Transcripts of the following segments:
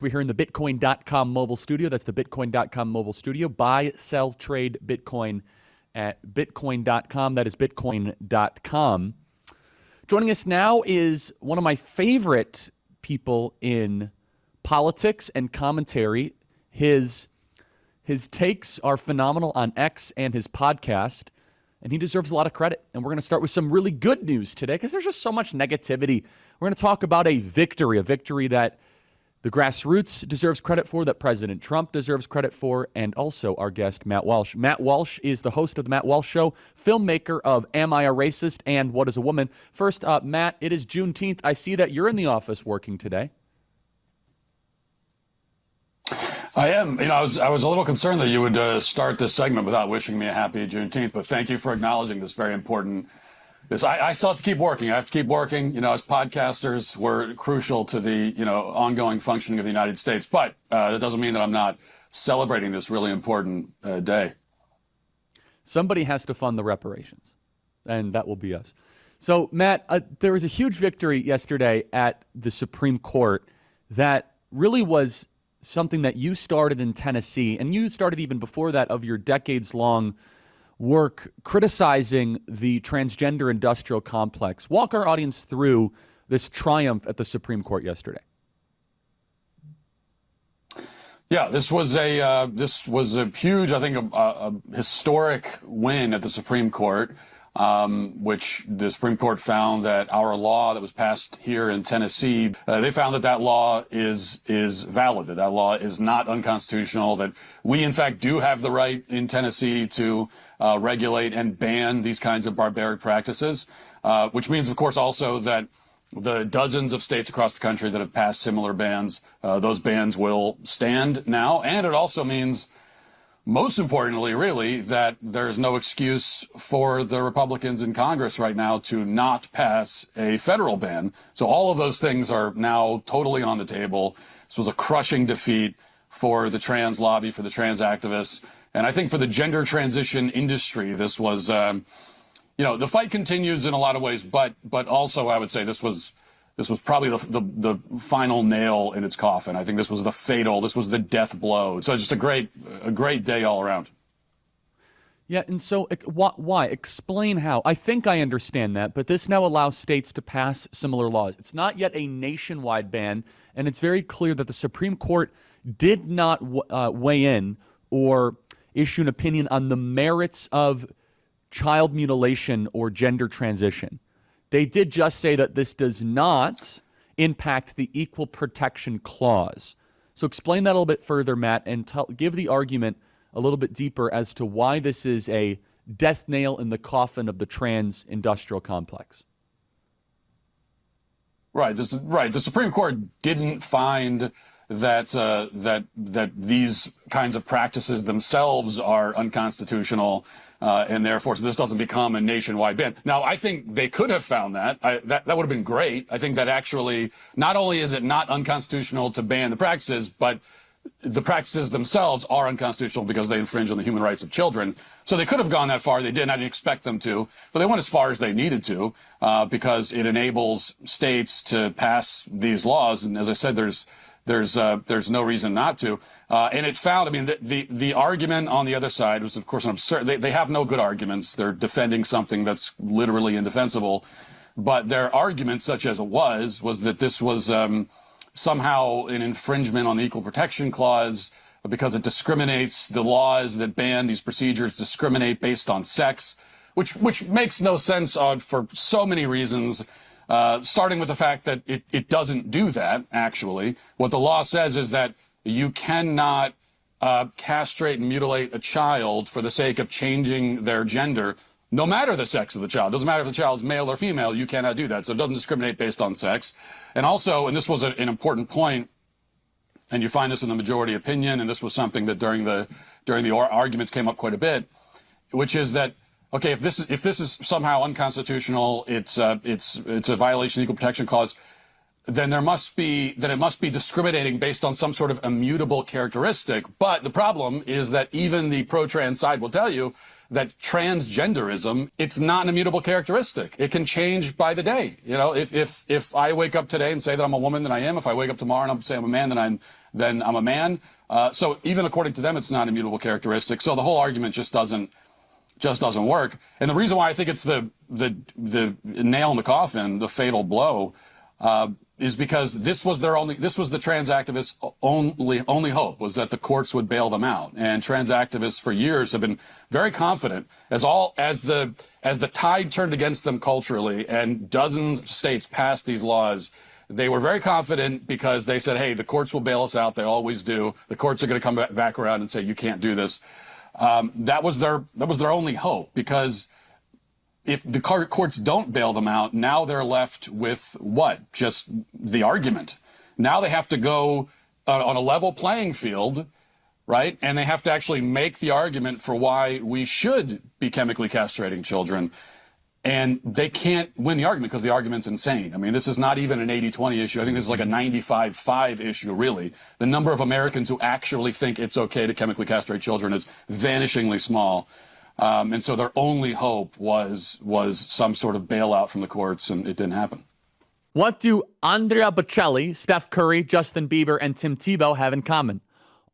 We're here in the Bitcoin.com mobile studio. That's the Bitcoin.com mobile studio. Buy, sell, trade Bitcoin at Bitcoin.com. That is Bitcoin.com. Joining us now is one of my favorite people in politics and commentary. His takes are phenomenal on X and his podcast, and he deserves a lot of credit. And we're going to start with some really good news today because there's just so much negativity. We're going to talk about a victory that the grassroots deserves credit for, that President Trump deserves credit for, and also our guest, Matt Walsh. Matt Walsh is the host of The Matt Walsh Show, filmmaker of Am I a Racist and What is a Woman? First, Matt, it is Juneteenth. I see that you're in the office working today. I am. I was a little concerned that you would start this segment without wishing me a happy Juneteenth, but thank you for acknowledging this very important. I still have to keep working. I have to keep working. As podcasters, we're crucial to the, ongoing functioning of the United States. But that doesn't mean that I'm not celebrating this really important day. Somebody has to fund the reparations, and that will be us. So, Matt, there was a huge victory yesterday at the Supreme Court that really was something that you started in Tennessee, and you started even before that of your decades-long work criticizing the transgender industrial complex. Walk our audience through this triumph at the Supreme Court yesterday. Yeah, this was a huge, I think, a historic win at the Supreme Court, which the Supreme Court found that our law that was passed here in Tennessee, they found that law is valid, that law is not unconstitutional, that we, in fact, do have the right in Tennessee to regulate and ban these kinds of barbaric practices, which means, of course, also that the dozens of states across the country that have passed similar bans, those bans will stand now. And it also means, most importantly, really, that there's no excuse for the Republicans in Congress right now to not pass a federal ban. So all of those things are now totally on the table. This was a crushing defeat for the trans lobby, for the trans activists. And I think for the gender transition industry, this was, the fight continues in a lot of ways, but also I would say this was probably the final nail in its coffin. I think this was the death blow. So just a great day all around. Yeah, and so why? Explain how. I think I understand that, but this now allows states to pass similar laws. It's not yet a nationwide ban, and it's very clear that the Supreme Court did not weigh in or issue an opinion on the merits of child mutilation or gender transition. They did just say that this does not impact the Equal Protection Clause. So explain that a little bit further, Matt, and give the argument a little bit deeper as to why this is a death nail in the coffin of the trans industrial complex. Right. The Supreme Court didn't find that these kinds of practices themselves are unconstitutional, and therefore, so this doesn't become a nationwide ban. Now, I think they could have found that. That would have been great. I think that actually, not only is it not unconstitutional to ban the practices, but the practices themselves are unconstitutional because they infringe on the human rights of children. So they could have gone that far. They didn't. I didn't expect them to, but they went as far as they needed to, because it enables states to pass these laws. And as I said, there's no reason not to. And it found, the argument on the other side was, of course, an absurd. They have no good arguments. They're defending something that's literally indefensible. But their argument, such as it was that this was somehow an infringement on the Equal Protection Clause because it discriminates. The laws that ban these procedures discriminate based on sex, which makes no sense for so many reasons. Starting with the fact that it doesn't do that, actually. What the law says is that you cannot castrate and mutilate a child for the sake of changing their gender, no matter the sex of the child. It doesn't matter if the child is male or female, you cannot do that. So it doesn't discriminate based on sex. And also, and this was an important point, and you find this in the majority opinion, and this was something that during the arguments came up quite a bit, which is that, okay, if this is somehow unconstitutional, it's a violation of the Equal Protection Clause, then it must be discriminating based on some sort of immutable characteristic. But the problem is that even the pro-trans side will tell you that transgenderism, it's not an immutable characteristic. It can change by the day. If I wake up today and say that I'm a woman, then I am. If I wake up tomorrow and say I'm a man, then then I'm a man. So even according to them, it's not an immutable characteristic. So the whole argument just doesn't work. And the reason why I think it's the nail in the coffin, the fatal blow, is because this was the trans activists' only hope, was that the courts would bail them out. And trans activists for years have been very confident, as the tide turned against them culturally and dozens of states passed these laws. They were very confident because they said, hey, the courts will bail us out. They always do. The courts are going to come back around and say, you can't do this. That was their only hope, because if the courts don't bail them out, now they're left with what? Just the argument. Now they have to go on a level playing field, right? And they have to actually make the argument for why we should be chemically castrating children. And they can't win the argument because the argument's insane. I mean, this is not even an 80-20 issue. I think this is like a 95-5 issue, really. The number of Americans who actually think it's okay to chemically castrate children is vanishingly small. And so their only hope was some sort of bailout from the courts, and it didn't happen. What do Andrea Bocelli, Steph Curry, Justin Bieber, and Tim Tebow have in common?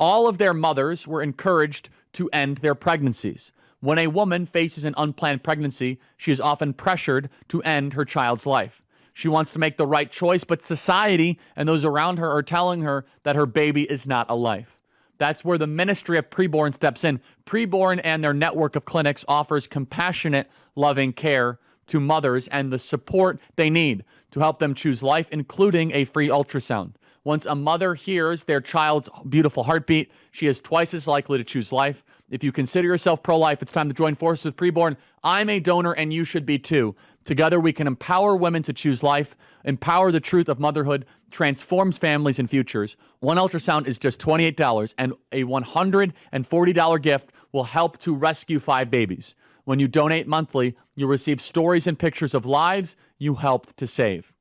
All of their mothers were encouraged to end their pregnancies. When a woman faces an unplanned pregnancy, she is often pressured to end her child's life. She wants to make the right choice, but society and those around her are telling her that her baby is not a life. That's where the Ministry of Preborn steps in. Preborn and their network of clinics offers compassionate, loving care to mothers and the support they need to help them choose life, including a free ultrasound. Once a mother hears their child's beautiful heartbeat, she is twice as likely to choose life. If you consider yourself pro-life, it's time to join forces with Preborn. I'm a donor, and you should be too. Together, we can empower women to choose life, empower the truth of motherhood, transforms families and futures. One ultrasound is just $28, and a $140 gift will help to rescue 5 babies. When you donate monthly, you'll receive stories and pictures of lives you helped to save.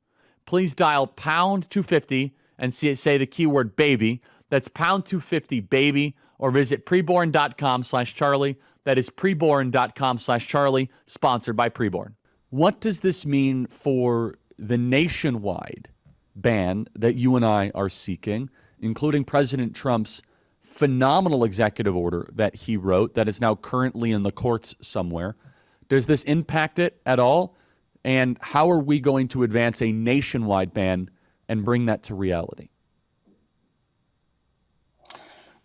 Please dial pound 250 and say the keyword baby. That's pound 250 baby, or visit preborn.com/Charlie. That is preborn.com/Charlie, sponsored by Preborn. What does this mean for the nationwide ban that you and I are seeking, including President Trump's phenomenal executive order that he wrote that is now currently in the courts somewhere? Does this impact it at all? And how are we going to advance a nationwide ban and bring that to reality?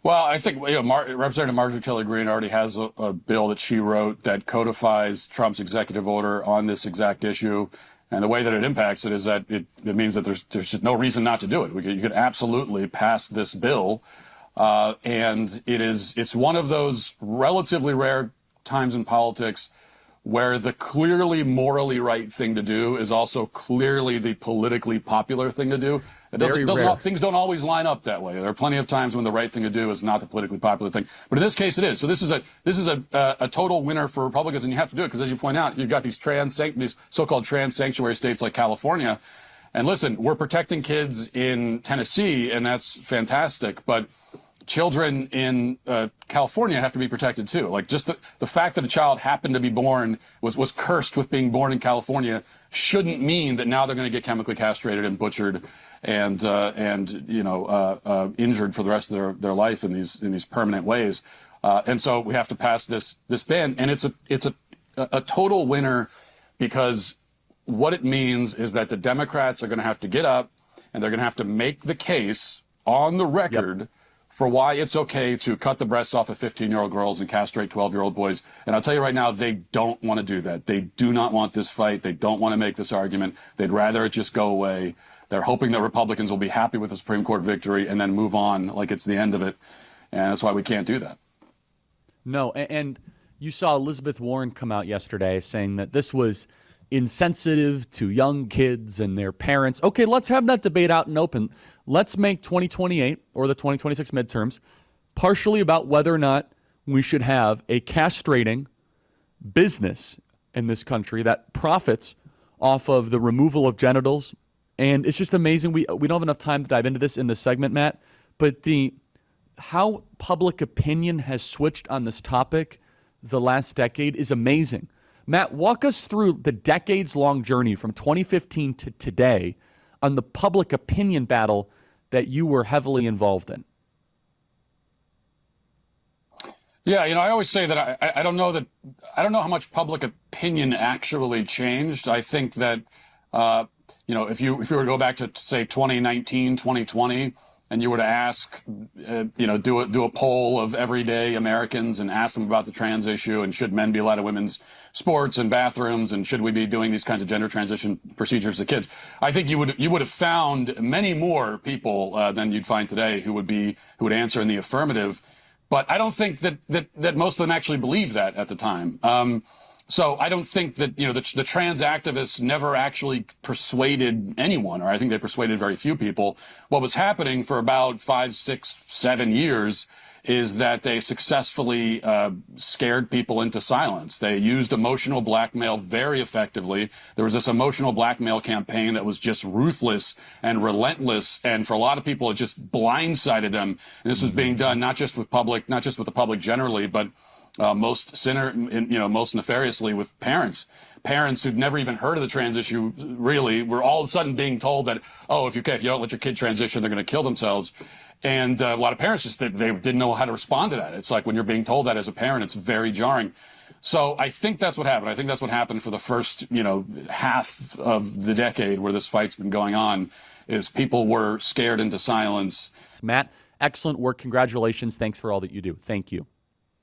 Well, I think Representative Marjorie Taylor Greene already has a bill that she wrote that codifies Trump's executive order on this exact issue. And the way that it impacts it is that it means that there's just no reason not to do it. You could absolutely pass this bill. And it's one of those relatively rare times in politics where the clearly morally right thing to do is also clearly the politically popular thing to do. Things don't always line up that way. There are plenty of times when the right thing to do is not the politically popular thing. But in this case, it is. So this is a total winner for Republicans, and you have to do it because, as you point out, you've got these so-called trans sanctuary states like California. And listen, we're protecting kids in Tennessee, and that's fantastic. But children in California have to be protected too. Like, just the fact that a child happened to be born, was cursed with being born in California, shouldn't mean that now they're going to get chemically castrated and butchered and injured for the rest of their life in these permanent ways. And so we have to pass this ban, and it's a total winner, because what it means is that the Democrats are going to have to get up and they're going to have to make the case on the record for why it's okay to cut the breasts off of 15-year-old girls and castrate 12-year-old boys. And I'll tell you right now, they don't want to do that. They do not want this fight. They don't want to make this argument. They'd rather it just go away. They're hoping that Republicans will be happy with the Supreme Court victory and then move on like it's the end of it. And that's why we can't do that. No, and you saw Elizabeth Warren come out yesterday saying that this was insensitive to young kids and their parents. Okay, let's have that debate out and open. Let's make 2028 or the 2026 midterms partially about whether or not we should have a castrating business in this country that profits off of the removal of genitals. And it's just amazing. We don't have enough time to dive into this in this segment, Matt, but how public opinion has switched on this topic the last decade is amazing. Matt, walk us through the decades-long journey from 2015 to today on the public opinion battle that you were heavily involved in? Yeah, I always say that I don't know how much public opinion actually changed. I think that, if you were to go back to, say, 2019, 2020, and you were to ask, do a poll of everyday Americans and ask them about the trans issue and should men be allowed in women's sports and bathrooms and should we be doing these kinds of gender transition procedures to kids, I think you would have found many more people than you'd find today who would answer in the affirmative. But I don't think that most of them actually believed that at the time. So I don't think that, the trans activists never actually persuaded anyone, or I think they persuaded very few people. What was happening for about 5, 6, 7 years is that they successfully scared people into silence. They used emotional blackmail very effectively. There was this emotional blackmail campaign that was just ruthless and relentless, and for a lot of people, it just blindsided them. And this was being done not just with the public generally, but most nefariously with parents. Parents who'd never even heard of the trans issue really were all of a sudden being told that, if you don't let your kid transition, they're going to kill themselves. And a lot of parents they didn't know how to respond to that. It's like when you're being told that as a parent, it's very jarring. So I think that's what happened. I think that's what happened for the first, half of the decade where this fight's been going on, is people were scared into silence. Matt, excellent work. Congratulations. Thanks for all that you do. Thank you.